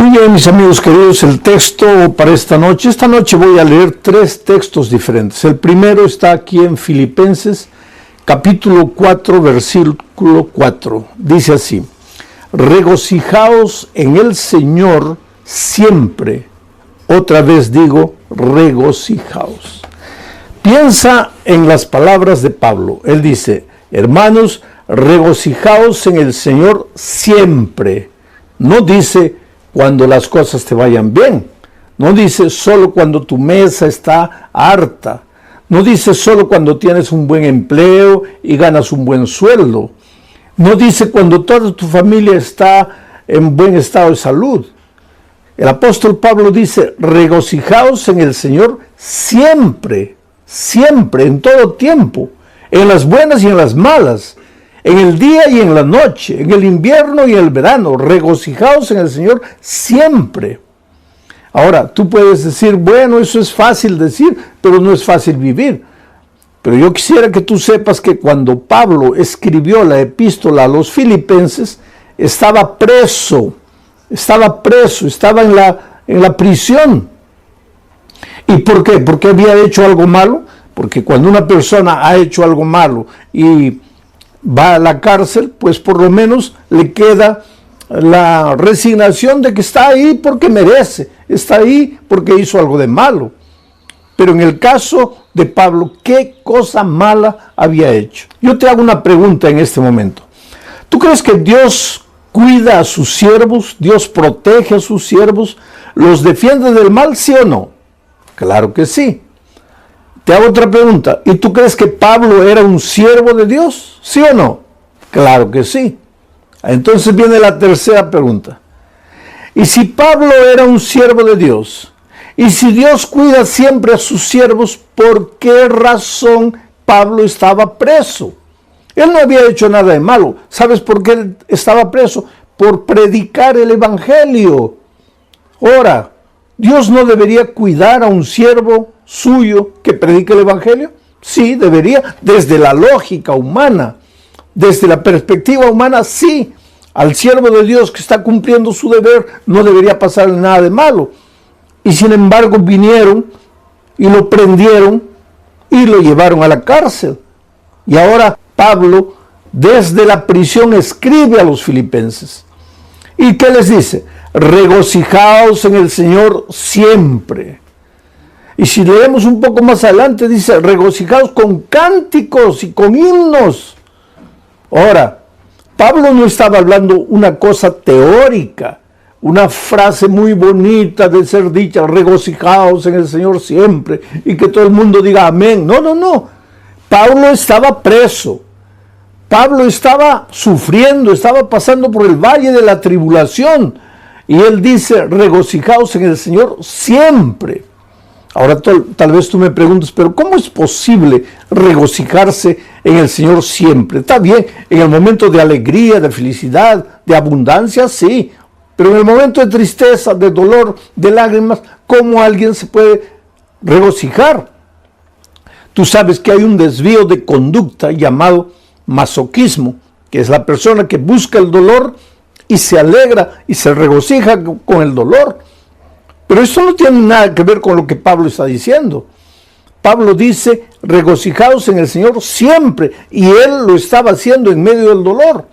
Muy bien, mis amigos queridos, el texto para esta noche. Esta noche voy a leer 3 textos diferentes. El primero está aquí en Filipenses, capítulo 4, versículo 4. Dice así: regocijaos en el Señor siempre. Otra vez digo, regocijaos. Piensa en las palabras de Pablo. Él dice: hermanos, regocijaos en el Señor siempre. No dice cuando las cosas te vayan bien. No dice solo cuando tu mesa está harta. No dice solo cuando tienes un buen empleo y ganas un buen sueldo. No dice cuando toda tu familia está en buen estado de salud. El apóstol Pablo dice: regocijaos en el Señor siempre, siempre, en todo tiempo, en las buenas y en las malas, en el día y en la noche, en el invierno y en el verano. Regocijaos en el Señor siempre. Ahora, tú puedes decir, bueno, eso es fácil decir, pero no es fácil vivir. Pero yo quisiera que tú sepas que cuando Pablo escribió la epístola a los filipenses, estaba preso en la prisión. ¿Y por qué? ¿Porque había hecho algo malo? Porque cuando una persona ha hecho algo malo y va a la cárcel, pues por lo menos le queda la resignación de que está ahí porque merece, está ahí porque hizo algo de malo. Pero en el caso de Pablo, ¿qué cosa mala había hecho? Yo te hago una pregunta en este momento. ¿Tú crees que Dios cuida a sus siervos? ¿Dios protege a sus siervos? ¿Los defiende del mal, sí o no? Claro que sí. Te hago otra pregunta. ¿Y tú crees que Pablo era un siervo de Dios? ¿Sí o no? Claro que sí. Entonces viene la tercera pregunta. ¿Y si Pablo era un siervo de Dios? ¿Y si Dios cuida siempre a sus siervos, por qué razón Pablo estaba preso? Él no había hecho nada de malo. ¿Sabes por qué él estaba preso? Por predicar el evangelio. Ahora, ¿Dios no debería cuidar a un siervo suyo que predique el evangelio? Sí, debería, desde la lógica humana, desde la perspectiva humana, sí. Al siervo de Dios que está cumpliendo su deber no debería pasarle nada de malo. Y sin embargo vinieron y lo prendieron y lo llevaron a la cárcel. Y ahora Pablo desde la prisión escribe a los filipenses. ¿Y qué les dice? Regocijaos en el Señor siempre. Y si leemos un poco más adelante, dice: regocijaos con cánticos y con himnos. Ahora, Pablo no estaba hablando una cosa teórica, una frase muy bonita de ser dicha: regocijaos en el Señor siempre, y que todo el mundo diga amén. No, no, no. Pablo estaba preso. Pablo estaba sufriendo, estaba pasando por el valle de la tribulación. Y él dice: regocijaos en el Señor siempre. Ahora tal vez tú me preguntes, pero ¿cómo es posible regocijarse en el Señor siempre? Está bien, en el momento de alegría, de felicidad, de abundancia, sí. Pero en el momento de tristeza, de dolor, de lágrimas, ¿cómo alguien se puede regocijar? Tú sabes que hay un desvío de conducta llamado masoquismo, que es la persona que busca el dolor y se alegra y se regocija con el dolor. Pero esto no tiene nada que ver con lo que Pablo está diciendo. Pablo dice: regocijaos en el Señor siempre, y él lo estaba haciendo en medio del dolor.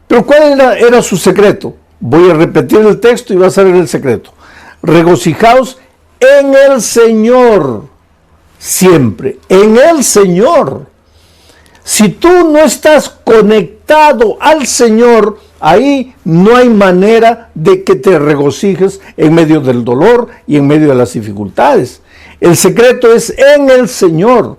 Pero ¿cuál era su secreto? Voy a repetir el texto y vas a ver el secreto. Regocijaos en el Señor siempre, en el Señor. Si tú no estás conectado al Señor, ahí no hay manera de que te regocijes en medio del dolor y en medio de las dificultades. El secreto es en el Señor.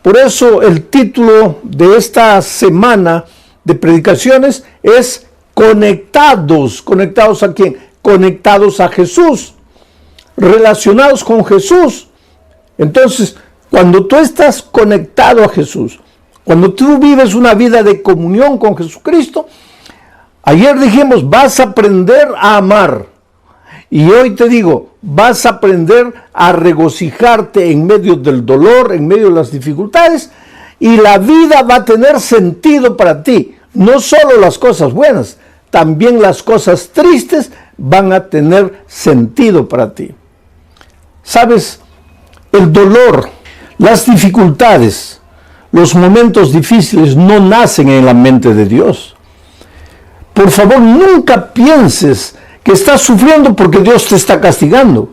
Por eso el título de esta semana de predicaciones es conectados. ¿Conectados a quién? Conectados a Jesús, relacionados con Jesús. Entonces, cuando tú estás conectado a Jesús, cuando tú vives una vida de comunión con Jesucristo, ayer dijimos, vas a aprender a amar. Y hoy te digo, vas a aprender a regocijarte en medio del dolor, en medio de las dificultades, y la vida va a tener sentido para ti. No solo las cosas buenas, también las cosas tristes van a tener sentido para ti. ¿Sabes? El dolor, las dificultades, los momentos difíciles no nacen en la mente de Dios. Por favor, nunca pienses que estás sufriendo porque Dios te está castigando,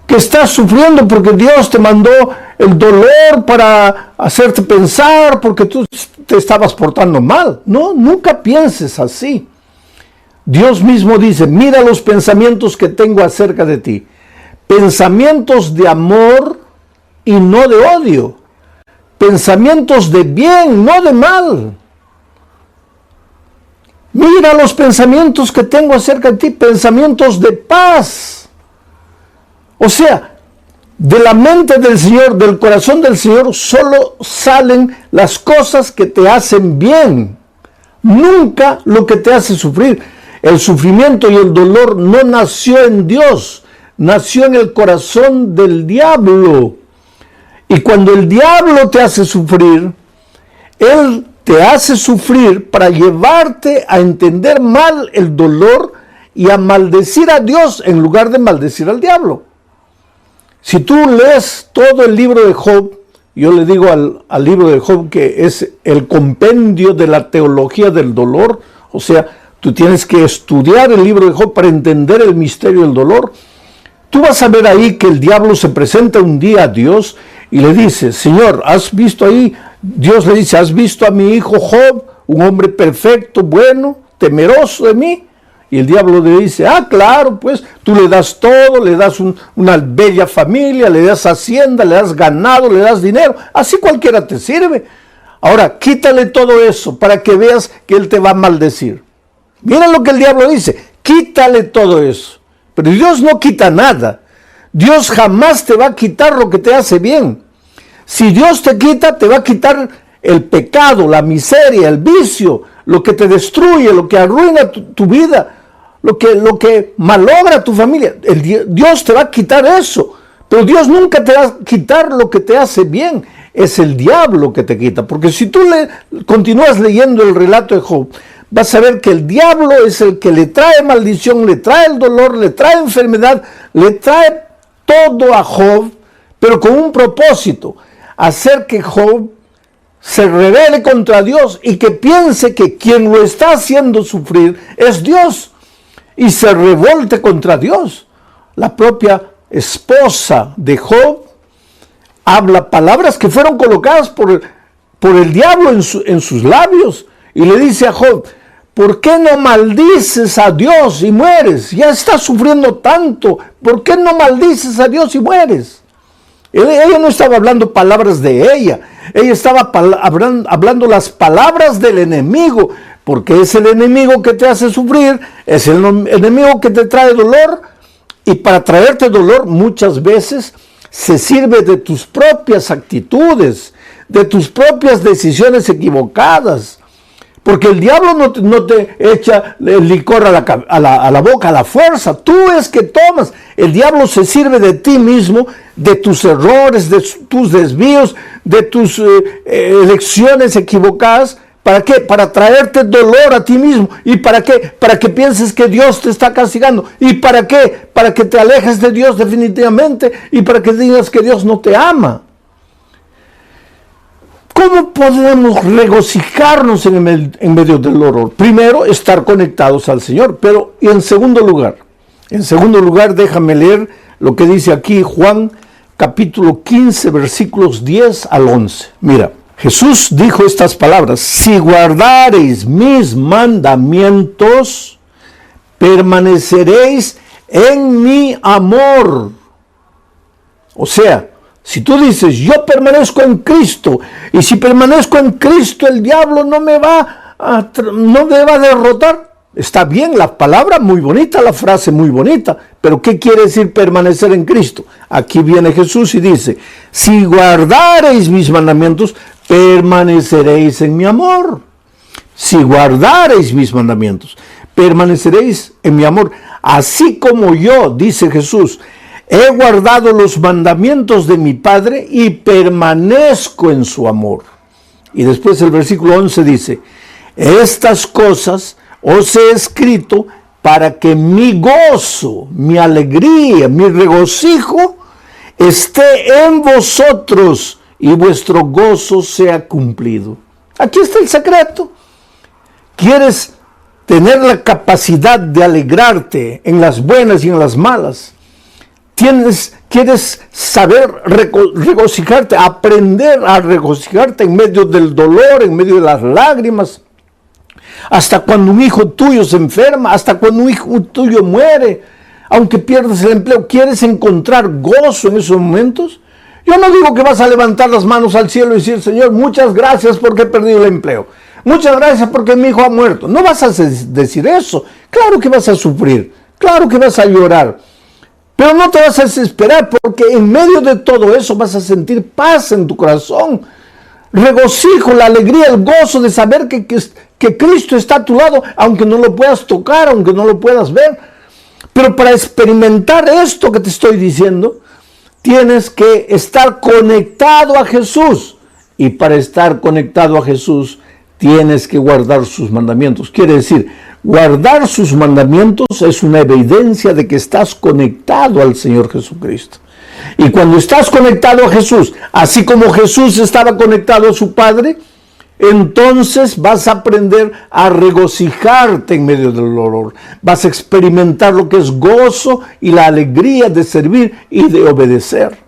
que estás sufriendo porque Dios te mandó el dolor para hacerte pensar porque tú te estabas portando mal. No, nunca pienses así. Dios mismo dice, mira los pensamientos que tengo acerca de ti. Pensamientos de amor y no de odio. Pensamientos de bien, no de mal. Mira los pensamientos que tengo acerca de ti, pensamientos de paz. O sea, de la mente del Señor, del corazón del Señor, solo salen las cosas que te hacen bien. Nunca lo que te hace sufrir. El sufrimiento y el dolor no nació en Dios, nació en el corazón del diablo. Y cuando el diablo te hace sufrir, él te hace sufrir para llevarte a entender mal el dolor y a maldecir a Dios en lugar de maldecir al diablo. Si tú lees todo el libro de Job, yo le digo al libro de Job que es el compendio de la teología del dolor, o sea, tú tienes que estudiar el libro de Job para entender el misterio del dolor. Tú vas a ver ahí que el diablo se presenta un día a Dios y le dice, Señor, ¿has visto ahí? Dios le dice, ¿has visto a mi hijo Job, un hombre perfecto, bueno, temeroso de mí? Y el diablo le dice, claro, pues tú le das todo, le das una bella familia, le das hacienda, le das ganado, le das dinero, así cualquiera te sirve. Ahora, quítale todo eso para que veas que él te va a maldecir. Mira lo que el diablo dice, quítale todo eso. Pero Dios no quita nada. Dios jamás te va a quitar lo que te hace bien. Si Dios te quita, te va a quitar el pecado, la miseria, el vicio, lo que te destruye, lo que arruina tu vida, lo que malogra tu familia. Dios te va a quitar eso. Pero Dios nunca te va a quitar lo que te hace bien. Es el diablo que te quita. Porque si tú continúas leyendo el relato de Job, vas a ver que el diablo es el que le trae maldición, le trae el dolor, le trae enfermedad, le trae todo a Job, pero con un propósito, hacer que Job se rebele contra Dios y que piense que quien lo está haciendo sufrir es Dios y se revolte contra Dios. La propia esposa de Job habla palabras que fueron colocadas por el diablo en sus labios y le dice a Job, ¿por qué no maldices a Dios y mueres? Ya estás sufriendo tanto. ¿Por qué no maldices a Dios y mueres? Ella no estaba hablando palabras de ella. Ella estaba hablando las palabras del enemigo. Porque es el enemigo que te hace sufrir. Es el enemigo que te trae dolor. Y para traerte dolor muchas veces se sirve de tus propias actitudes. De tus propias decisiones equivocadas. Porque el diablo no te echa el licor a la boca, a la fuerza. Tú es que tomas. El diablo se sirve de ti mismo, de tus errores, de tus desvíos, de tus elecciones equivocadas. ¿Para qué? Para traerte dolor a ti mismo. ¿Y para qué? Para que pienses que Dios te está castigando. ¿Y para qué? Para que te alejes de Dios definitivamente y para que digas que Dios no te ama. ¿Cómo podemos regocijarnos en medio del dolor? Primero, estar conectados al Señor. Pero en segundo lugar, déjame leer lo que dice aquí Juan capítulo 15, versículos 10 al 11. Mira, Jesús dijo estas palabras, si guardareis mis mandamientos, permaneceréis en mi amor. O sea, si tú dices, yo permanezco en Cristo, y si permanezco en Cristo, el diablo no me va a derrotar. Está bien, la palabra muy bonita, la frase muy bonita, pero ¿qué quiere decir permanecer en Cristo? Aquí viene Jesús y dice, si guardareis mis mandamientos, permaneceréis en mi amor. Si guardareis mis mandamientos, permaneceréis en mi amor. Así como yo, dice Jesús, he guardado los mandamientos de mi Padre y permanezco en su amor. Y después el versículo 11 dice, estas cosas os he escrito para que mi gozo, mi alegría, mi regocijo esté en vosotros y vuestro gozo sea cumplido. Aquí está el secreto. ¿Quieres tener la capacidad de alegrarte en las buenas y en las malas? ¿Quieres saber regocijarte, aprender a regocijarte en medio del dolor, en medio de las lágrimas? Hasta cuando un hijo tuyo se enferma, hasta cuando un hijo tuyo muere, aunque pierdas el empleo, ¿quieres encontrar gozo en esos momentos? Yo no digo que vas a levantar las manos al cielo y decir, Señor, muchas gracias porque he perdido el empleo. Muchas gracias porque mi hijo ha muerto. No vas a decir eso. Claro que vas a sufrir, claro que vas a llorar. Pero no te vas a desesperar porque en medio de todo eso vas a sentir paz en tu corazón. Regocijo, la alegría, el gozo de saber que Cristo está a tu lado, aunque no lo puedas tocar, aunque no lo puedas ver. Pero para experimentar esto que te estoy diciendo, tienes que estar conectado a Jesús. Y para estar conectado a Jesús, tienes que guardar sus mandamientos. Quiere decir, guardar sus mandamientos es una evidencia de que estás conectado al Señor Jesucristo. Y cuando estás conectado a Jesús, así como Jesús estaba conectado a su Padre, entonces vas a aprender a regocijarte en medio del dolor. Vas a experimentar lo que es gozo y la alegría de servir y de obedecer.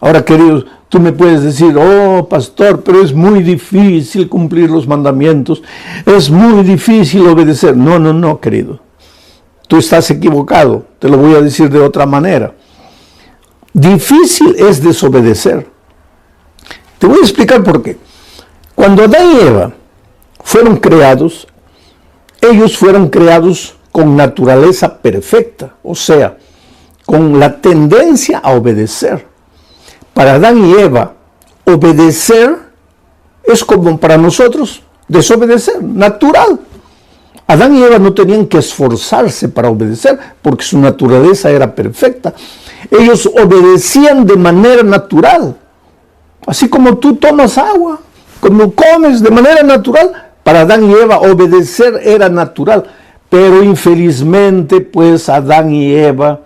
Ahora, queridos, tú me puedes decir, oh, pastor, pero es muy difícil cumplir los mandamientos. Es muy difícil obedecer. No, querido. Tú estás equivocado. Te lo voy a decir de otra manera. Difícil es desobedecer. Te voy a explicar por qué. Cuando Adán y Eva fueron creados, ellos fueron creados con naturaleza perfecta, o sea, con la tendencia a obedecer. Para Adán y Eva, obedecer es como para nosotros desobedecer, natural. Adán y Eva no tenían que esforzarse para obedecer porque su naturaleza era perfecta. Ellos obedecían de manera natural, así como tú tomas agua, como comes de manera natural. Para Adán y Eva obedecer era natural, pero infelizmente pues Adán y Eva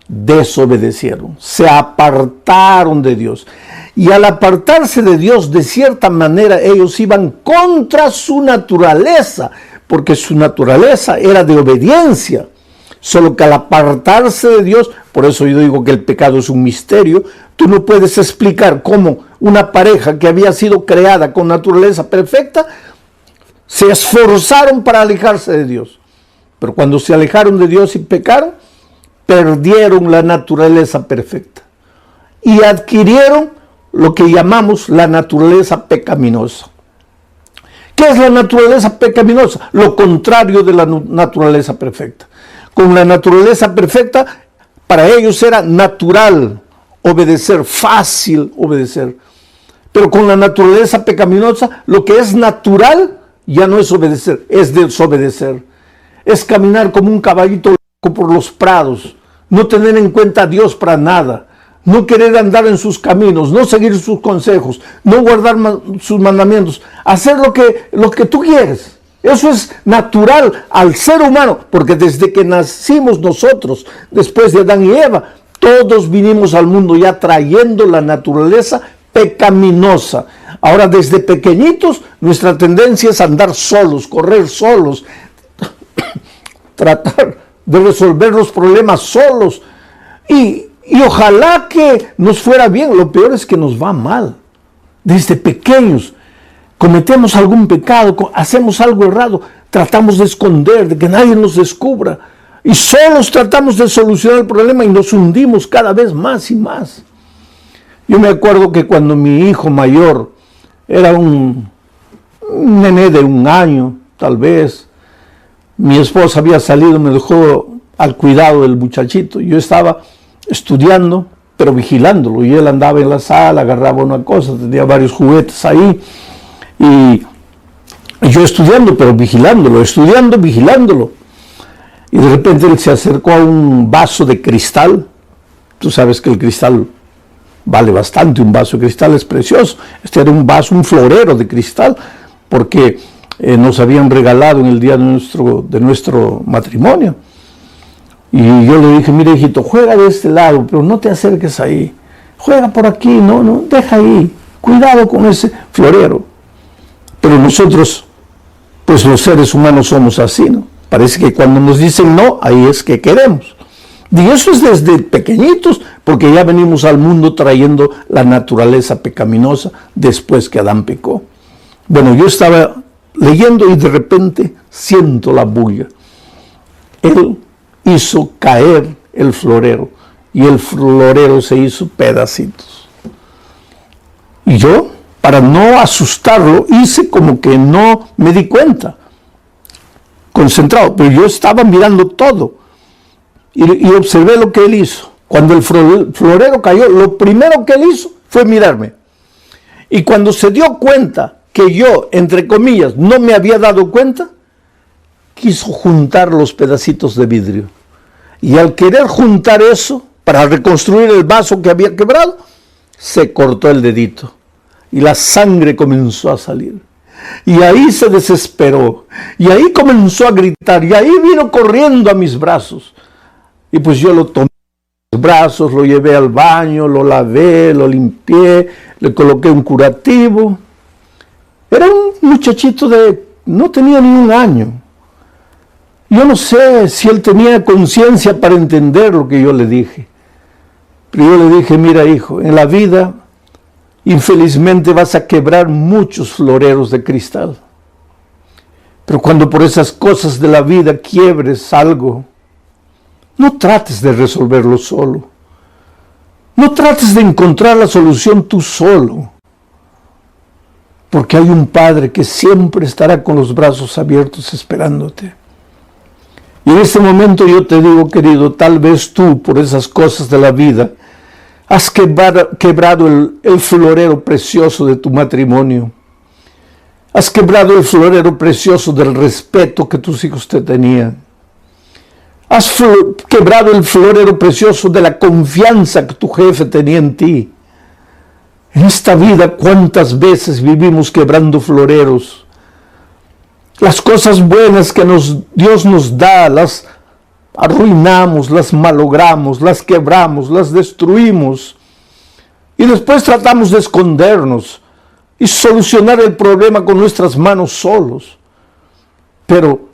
desobedecieron, se apartaron de Dios. Y al apartarse de Dios, de cierta manera, ellos iban contra su naturaleza, porque su naturaleza era de obediencia. Solo que al apartarse de Dios, por eso yo digo que el pecado es un misterio, tú no puedes explicar cómo una pareja que había sido creada con naturaleza perfecta, se esforzaron para alejarse de Dios. Pero cuando se alejaron de Dios y pecaron, perdieron la naturaleza perfecta y adquirieron lo que llamamos la naturaleza pecaminosa. ¿Qué es la naturaleza pecaminosa? Lo contrario de la naturaleza perfecta. Con la naturaleza perfecta, para ellos era natural obedecer, fácil obedecer. Pero con la naturaleza pecaminosa, lo que es natural ya no es obedecer, es desobedecer. Es caminar como un caballito loco por los prados, no tener en cuenta a Dios para nada, no querer andar en sus caminos, no seguir sus consejos, no guardar sus mandamientos, hacer lo que tú quieres. Eso es natural al ser humano, porque desde que nacimos nosotros, después de Adán y Eva, todos vinimos al mundo ya trayendo la naturaleza pecaminosa. Ahora, desde pequeñitos, nuestra tendencia es andar solos, correr solos, tratar de resolver los problemas solos. Y ojalá que nos fuera bien. Lo peor es que nos va mal. Desde pequeños cometemos algún pecado, hacemos algo errado, tratamos de esconder, de que nadie nos descubra. Y solos tratamos de solucionar el problema y nos hundimos cada vez más y más. Yo me acuerdo que cuando mi hijo mayor era un nené de 1 año, tal vez, mi esposa había salido, me dejó al cuidado del muchachito. Yo estaba estudiando, pero vigilándolo. Y él andaba en la sala, agarraba una cosa, tenía varios juguetes ahí. Y yo estudiando, pero vigilándolo, vigilándolo. Y de repente él se acercó a un vaso de cristal. Tú sabes que el cristal vale bastante, un vaso de cristal es precioso. Este era un vaso, un florero de cristal, porque nos habían regalado en el día de nuestro matrimonio. Y yo le dije, mire hijito, juega de este lado, pero no te acerques ahí. Juega por aquí, no, deja ahí. Cuidado con ese florero. Pero nosotros, pues los seres humanos somos así, ¿no? Parece que cuando nos dicen no, ahí es que queremos. Y eso es desde pequeñitos, porque ya venimos al mundo trayendo la naturaleza pecaminosa después que Adán pecó. Bueno, yo estaba leyendo y de repente siento la bulla. Él hizo caer el florero y el florero se hizo pedacitos. Y yo, para no asustarlo, hice como que no me di cuenta, concentrado, pero yo estaba mirando todo y observé lo que él hizo. Cuando el florero cayó, lo primero que él hizo fue mirarme. Y cuando se dio cuenta que yo, entre comillas, no me había dado cuenta, quiso juntar los pedacitos de vidrio. Y al querer juntar eso, para reconstruir el vaso que había quebrado, se cortó el dedito. Y la sangre comenzó a salir. Y ahí se desesperó. Y ahí comenzó a gritar. Y ahí vino corriendo a mis brazos. Y pues yo lo tomé en los brazos, lo llevé al baño, lo lavé, lo limpié, le coloqué un curativo. Era un muchachito no tenía ni un año. Yo no sé si él tenía conciencia para entender lo que yo le dije. Pero yo le dije, mira hijo, en la vida infelizmente vas a quebrar muchos floreros de cristal. Pero cuando por esas cosas de la vida quiebres algo, no trates de resolverlo solo. No trates de encontrar la solución tú solo. Porque hay un Padre que siempre estará con los brazos abiertos esperándote. Y en este momento yo te digo, querido, tal vez tú, por esas cosas de la vida, has quebrado el florero precioso de tu matrimonio. Has quebrado el florero precioso del respeto que tus hijos te tenían. Has quebrado el florero precioso de la confianza que tu jefe tenía en ti. En esta vida, ¿cuántas veces vivimos quebrando floreros? Las cosas buenas que Dios nos da, las arruinamos, las malogramos, las quebramos, las destruimos. Y después tratamos de escondernos y solucionar el problema con nuestras manos solos. Pero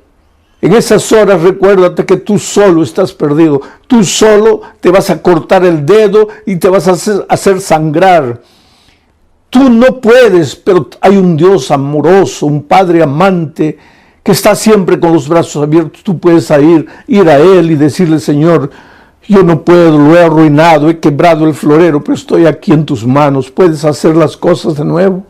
en esas horas recuérdate que tú solo estás perdido. Tú solo te vas a cortar el dedo y te vas a hacer sangrar. Tú no puedes, pero hay un Dios amoroso, un Padre amante que está siempre con los brazos abiertos. Tú puedes ir a Él y decirle, Señor, yo no puedo, lo he arruinado, he quebrado el florero, pero estoy aquí en tus manos. Puedes hacer las cosas de nuevo.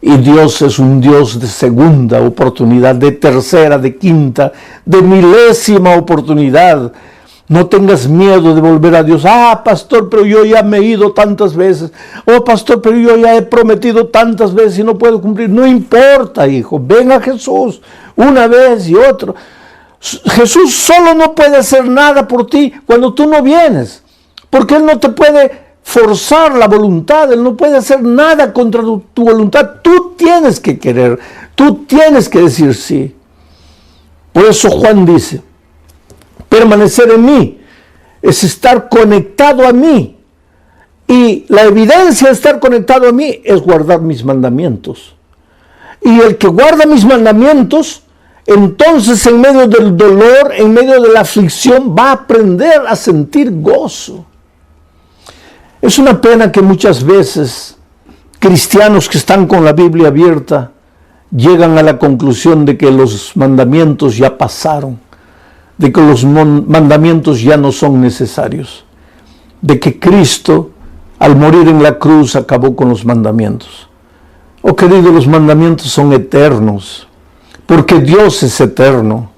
Y Dios es un Dios de segunda oportunidad, de tercera, de quinta, de milésima oportunidad. No tengas miedo de volver a Dios. Ah, pastor, pero yo ya me he ido tantas veces. Oh, pastor, pero yo ya he prometido tantas veces y no puedo cumplir. No importa, hijo. Ven a Jesús una vez y otra. Jesús solo no puede hacer nada por ti cuando tú no vienes. Porque Él no te puede forzar la voluntad. Él no puede hacer nada contra tu voluntad. Tú tienes que querer. Tú tienes que decir sí. Por eso Juan dice, permanecer en mí es estar conectado a mí. Y la evidencia de estar conectado a mí es guardar mis mandamientos. Y el que guarda mis mandamientos, entonces en medio del dolor, en medio de la aflicción, va a aprender a sentir gozo. Es una pena que muchas veces cristianos que están con la Biblia abierta llegan a la conclusión de que los mandamientos ya pasaron, de que los mandamientos ya no son necesarios, de que Cristo, al morir en la cruz, acabó con los mandamientos. Oh, querido, los mandamientos son eternos, porque Dios es eterno,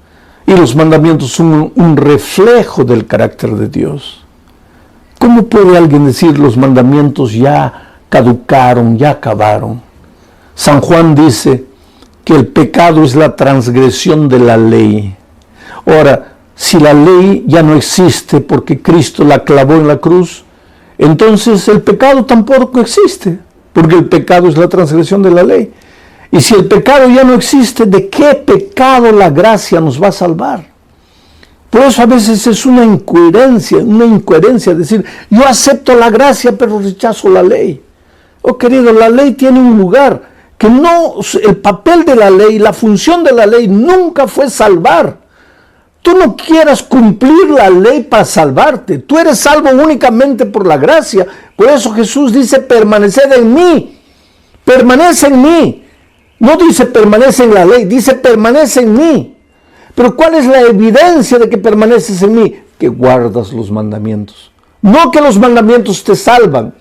y los mandamientos son un reflejo del carácter de Dios. ¿Cómo puede alguien decir los mandamientos ya caducaron, ya acabaron? San Juan dice que el pecado es la transgresión de la ley. Ahora, si la ley ya no existe porque Cristo la clavó en la cruz, entonces el pecado tampoco existe, porque el pecado es la transgresión de la ley. Y si el pecado ya no existe, ¿de qué pecado la gracia nos va a salvar? Por eso a veces es una incoherencia decir, yo acepto la gracia pero rechazo la ley. Oh querido, la ley tiene un lugar, que no, el papel de la ley, la función de la ley nunca fue salvar. Tú no quieras cumplir la ley para salvarte, tú eres salvo únicamente por la gracia. Por eso Jesús dice, permaneced en mí, permanece en mí. No dice permanece en la ley, dice permanece en mí. Pero ¿cuál es la evidencia de que permaneces en mí? Que guardas los mandamientos. No que los mandamientos te salvan,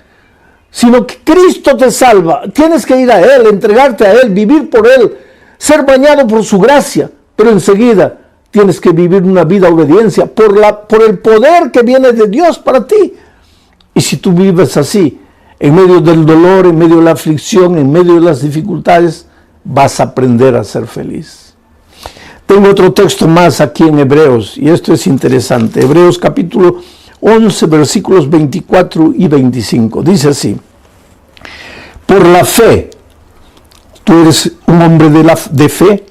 sino que Cristo te salva. Tienes que ir a Él, entregarte a Él, vivir por Él, ser bañado por su gracia. Pero enseguida tienes que vivir una vida de obediencia por el poder que viene de Dios para ti. Y si tú vives así, en medio del dolor, en medio de la aflicción, en medio de las dificultades, vas a aprender a ser feliz. Tengo otro texto más aquí en Hebreos, y esto es interesante. Hebreos capítulo 11, versículos 24 y 25. Dice así: por la fe, tú eres un hombre de fe.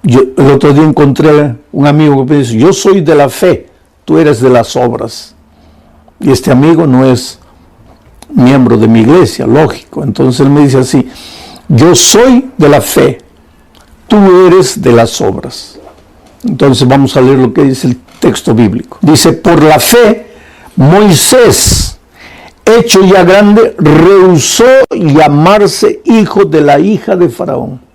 Yo el otro día encontré un amigo que me dice, yo soy de la fe, tú eres de las obras. Y este amigo no es miembro de mi iglesia, lógico. Entonces él me dice así, yo soy de la fe, tú eres de las obras. Entonces vamos a leer lo que dice el texto bíblico. Dice, por la fe, Moisés, hecho ya grande, rehusó llamarse hijo de la hija de Faraón.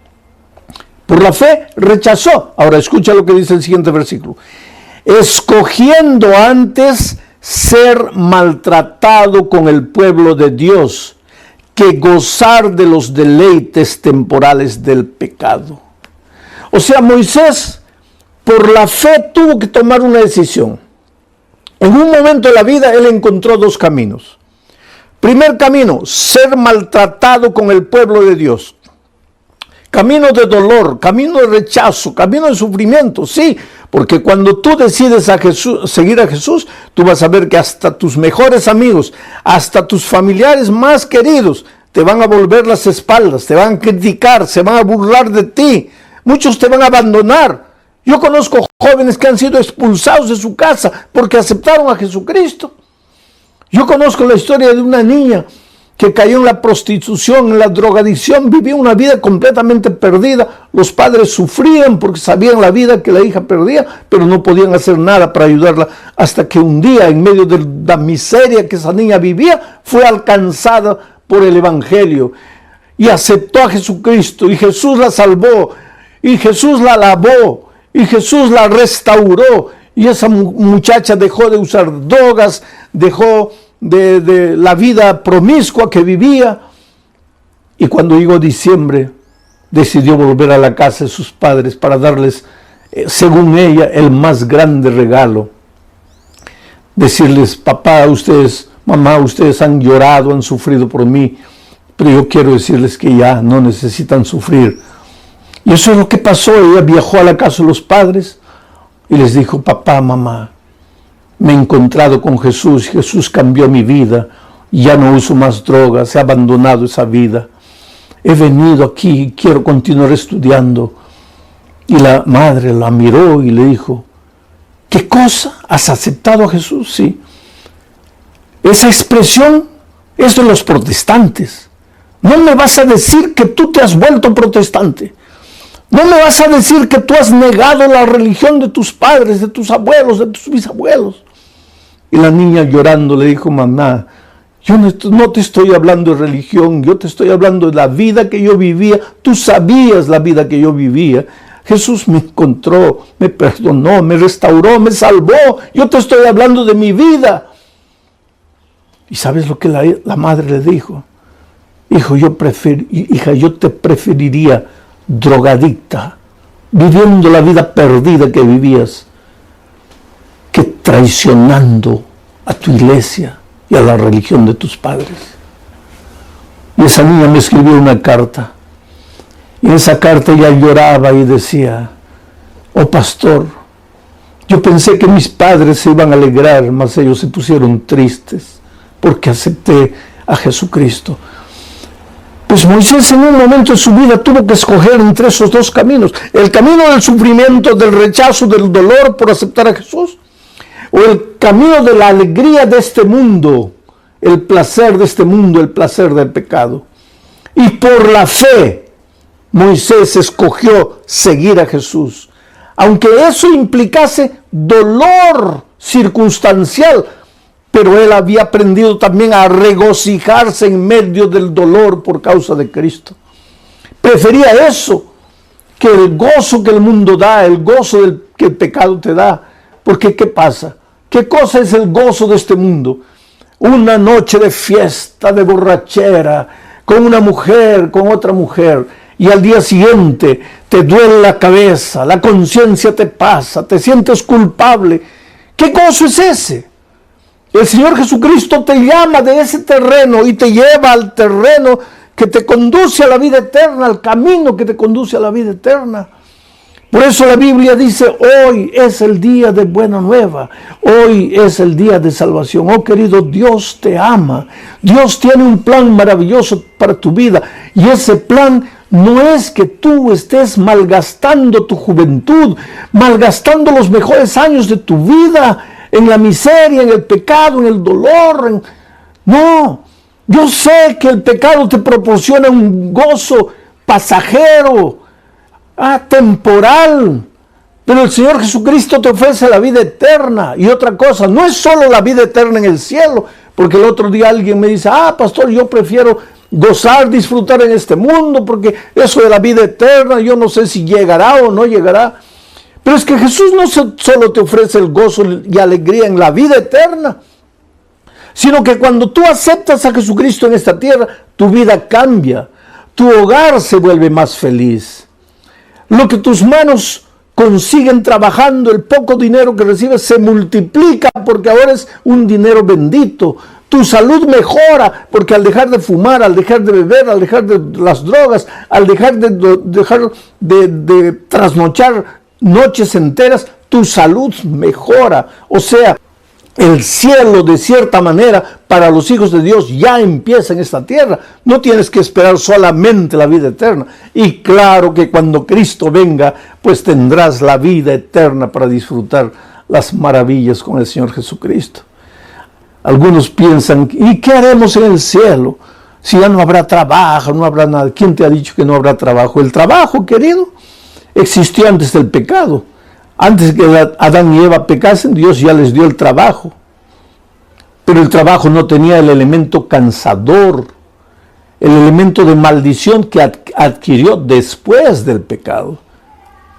Por la fe rechazó. Ahora escucha lo que dice el siguiente versículo. Escogiendo antes ser maltratado con el pueblo de Dios que gozar de los deleites temporales del pecado. O sea, Moisés, por la fe, tuvo que tomar una decisión. En un momento de la vida, él encontró dos caminos. Primer camino, ser maltratado con el pueblo de Dios. Camino de dolor, camino de rechazo, camino de sufrimiento, sí, porque cuando tú decides seguir a Jesús, tú vas a ver que hasta tus mejores amigos, hasta tus familiares más queridos, te van a volver las espaldas, te van a criticar, se van a burlar de ti, muchos te van a abandonar. Yo conozco jóvenes que han sido expulsados de su casa porque aceptaron a Jesucristo. Yo conozco la historia de una niña que cayó en la prostitución, en la drogadicción, vivía una vida completamente perdida. Los padres sufrían porque sabían la vida que la hija perdía, pero no podían hacer nada para ayudarla, hasta que un día, en medio de la miseria que esa niña vivía, fue alcanzada por el Evangelio y aceptó a Jesucristo, y Jesús la salvó, y Jesús la lavó, y Jesús la restauró, y esa muchacha dejó de usar drogas, dejó de la vida promiscua que vivía, y cuando llegó diciembre decidió volver a la casa de sus padres para darles, según ella, el más grande regalo. Decirles, papá, ustedes, mamá, ustedes han llorado, han sufrido por mí, pero yo quiero decirles que ya no necesitan sufrir. Y eso es lo que pasó. Ella viajó a la casa de los padres y les dijo, papá, mamá, me he encontrado con Jesús, Jesús cambió mi vida, ya no uso más drogas, he abandonado esa vida, he venido aquí y quiero continuar estudiando. Y la madre la miró y le dijo, ¿qué cosa? ¿Has aceptado a Jesús? Sí. Esa expresión es de los protestantes. No me vas a decir que tú te has vuelto protestante. No me vas a decir que tú has negado la religión de tus padres, de tus abuelos, de tus bisabuelos. Y la niña llorando le dijo, mamá, yo no te estoy hablando de religión, yo te estoy hablando de la vida que yo vivía. Tú sabías la vida que yo vivía. Jesús me encontró, me perdonó, me restauró, me salvó. Yo te estoy hablando de mi vida. ¿Y sabes lo que la madre le dijo? Hija, yo te preferiría drogadicta, viviendo la vida perdida que vivías, que traicionando a tu iglesia y a la religión de tus padres. Y esa niña me escribió una carta, y en esa carta ella lloraba y decía, oh pastor, yo pensé que mis padres se iban a alegrar, mas ellos se pusieron tristes porque acepté a Jesucristo. Pues Moisés en un momento de su vida tuvo que escoger entre esos dos caminos. El camino del sufrimiento, del rechazo, del dolor por aceptar a Jesús. O el camino de la alegría de este mundo, el placer de este mundo, el placer del pecado. Y por la fe, Moisés escogió seguir a Jesús. Aunque eso implicase dolor circunstancial, pero él había aprendido también a regocijarse en medio del dolor por causa de Cristo. Prefería eso que el gozo que el mundo da, el gozo que el pecado te da. Porque ¿qué pasa? ¿Qué cosa es el gozo de este mundo? Una noche de fiesta, de borrachera, con una mujer, con otra mujer, y al día siguiente te duele la cabeza, la conciencia te pasa, te sientes culpable. ¿Qué gozo es ese? El Señor Jesucristo te llama de ese terreno y te lleva al terreno que te conduce a la vida eterna, al camino que te conduce a la vida eterna. Por eso la Biblia dice, hoy es el día de buena nueva, hoy es el día de salvación. Oh querido, Dios te ama, Dios tiene un plan maravilloso para tu vida y ese plan no es que tú estés malgastando tu juventud, malgastando los mejores años de tu vida en la miseria, en el pecado, en el dolor. No, yo sé que el pecado te proporciona un gozo pasajero, temporal, pero el Señor Jesucristo te ofrece la vida eterna. Y otra cosa, no es solo la vida eterna en el cielo, porque el otro día alguien me dice, pastor, yo prefiero gozar, disfrutar en este mundo, porque eso de la vida eterna, yo no sé si llegará o no llegará. Pero es que Jesús no solo te ofrece el gozo y alegría en la vida eterna, sino que cuando tú aceptas a Jesucristo en esta tierra, tu vida cambia, tu hogar se vuelve más feliz. Lo que tus manos consiguen trabajando, el poco dinero que recibes se multiplica porque ahora es un dinero bendito. Tu salud mejora porque al dejar de fumar, al dejar de beber, al dejar de las drogas, al dejar de trasnochar noches enteras, tu salud mejora. O sea, el cielo de cierta manera para los hijos de Dios ya empieza en esta tierra. No tienes que esperar solamente la vida eterna. Y claro que cuando Cristo venga, pues tendrás la vida eterna para disfrutar las maravillas con el Señor Jesucristo. Algunos piensan, ¿y qué haremos en el cielo? Si ya no habrá trabajo, no habrá nada. ¿Quién te ha dicho que no habrá trabajo? El trabajo, querido, existió antes del pecado. Antes que Adán y Eva pecasen, Dios ya les dio el trabajo. Pero el trabajo no tenía el elemento cansador, el elemento de maldición que adquirió después del pecado.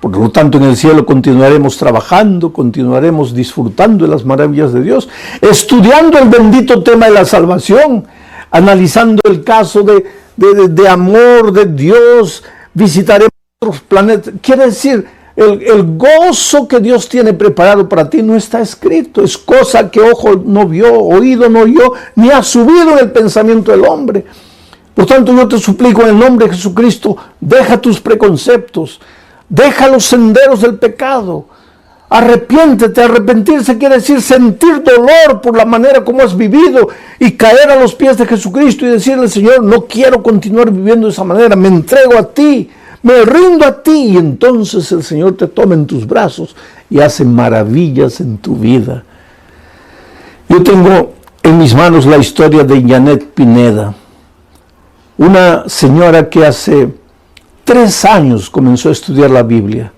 Por lo tanto, en el cielo continuaremos trabajando, continuaremos disfrutando de las maravillas de Dios, estudiando el bendito tema de la salvación, analizando el caso de amor de Dios, visitaremos otros planetas. Quiere decir, el gozo que Dios tiene preparado para ti no está escrito, es cosa que ojo no vio, oído no oyó, ni ha subido en el pensamiento del hombre. Por tanto, yo te suplico en el nombre de Jesucristo, deja tus preconceptos, deja los senderos del pecado, arrepiéntete. Arrepentirse quiere decir sentir dolor por la manera como has vivido y caer a los pies de Jesucristo y decirle, Señor, no quiero continuar viviendo de esa manera, me entrego a ti, me rindo a ti. Y entonces el Señor te toma en tus brazos y hace maravillas en tu vida. Yo tengo en mis manos la historia de Janet Pineda, una señora que hace 3 años comenzó a estudiar la Biblia.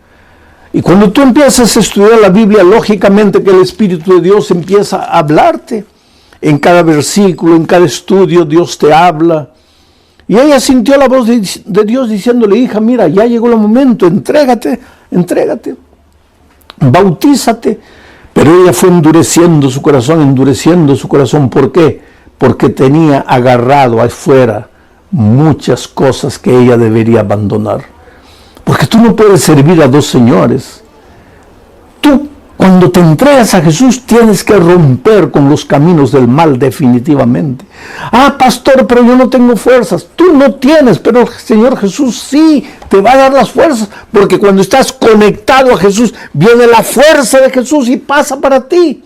Y cuando tú empiezas a estudiar la Biblia, lógicamente que el Espíritu de Dios empieza a hablarte. En cada versículo, en cada estudio, Dios te habla. Y ella sintió la voz de Dios diciéndole, hija, mira, ya llegó el momento, entrégate, bautízate. Pero ella fue endureciendo su corazón. ¿Por qué? Porque tenía agarrado afuera muchas cosas que ella debería abandonar. Porque tú no puedes servir a 2 señores. Tú, cuando te entregas a Jesús, tienes que romper con los caminos del mal definitivamente. Pastor, pero yo no tengo fuerzas. Tú no tienes, pero el Señor Jesús sí te va a dar las fuerzas. Porque cuando estás conectado a Jesús, viene la fuerza de Jesús y pasa para ti.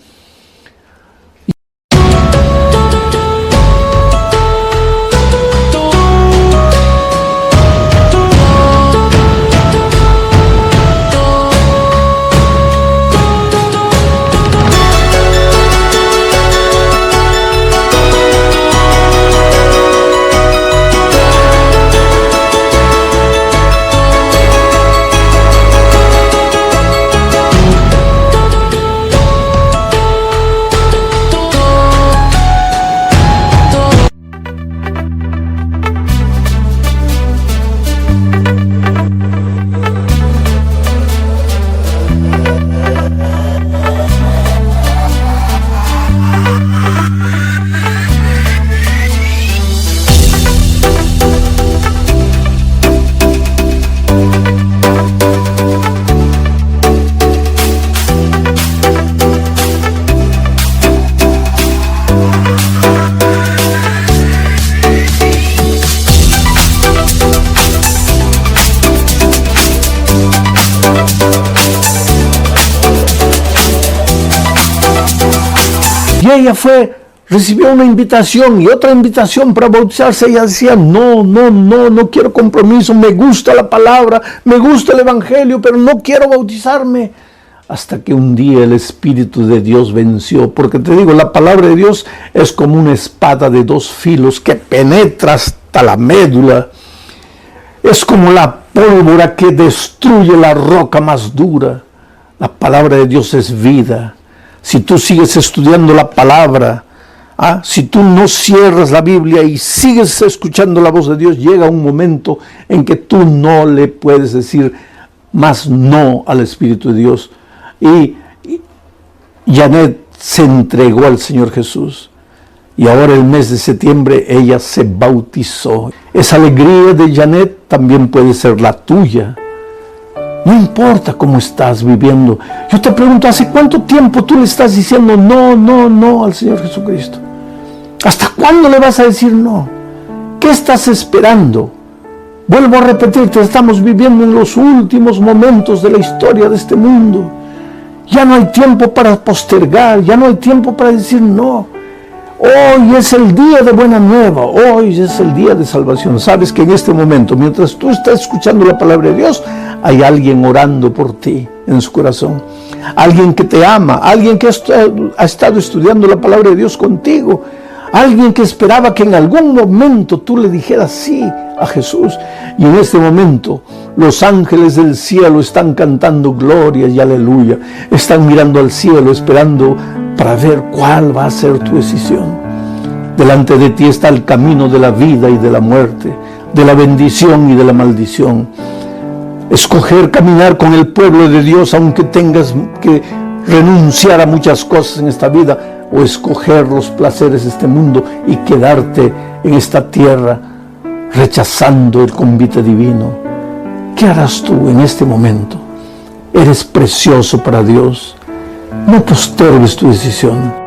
Y ella recibió una invitación y otra invitación para bautizarse. Ella decía, no quiero compromiso, me gusta la palabra, me gusta el evangelio, pero no quiero bautizarme. Hasta que un día el Espíritu de Dios venció, porque te digo, la palabra de Dios es como una espada de dos filos que penetra hasta la médula. Es como la pólvora que destruye la roca más dura. La palabra de Dios es vida. Si tú sigues estudiando la palabra, si tú no cierras la Biblia y sigues escuchando la voz de Dios, llega un momento en que tú no le puedes decir más no al Espíritu de Dios. Y Janet se entregó al Señor Jesús. Y ahora el mes de septiembre ella se bautizó. Esa alegría de Janet también puede ser la tuya. No importa cómo estás viviendo. Yo te pregunto, ¿hace cuánto tiempo tú le estás diciendo no al Señor Jesucristo? ¿Hasta cuándo le vas a decir no? ¿Qué estás esperando? Vuelvo a repetirte, estamos viviendo en los últimos momentos de la historia de este mundo. Ya no hay tiempo para postergar, ya no hay tiempo para decir no. Hoy es el día de buena nueva, hoy es el día de salvación. Sabes que en este momento, mientras tú estás escuchando la palabra de Dios, hay alguien orando por ti en su corazón. Alguien que te ama, alguien que ha estado estudiando la palabra de Dios contigo. Alguien que esperaba que en algún momento tú le dijeras sí a Jesús. Y en este momento los ángeles del cielo están cantando gloria y aleluya. Están mirando al cielo esperando para ver cuál va a ser tu decisión. Delante de ti está el camino de la vida y de la muerte, de la bendición y de la maldición. Escoger caminar con el pueblo de Dios aunque tengas que renunciar a muchas cosas en esta vida, o escoger los placeres de este mundo y quedarte en esta tierra rechazando el convite divino. ¿Qué harás tú en este momento? Eres precioso para Dios. No postergues tu decisión.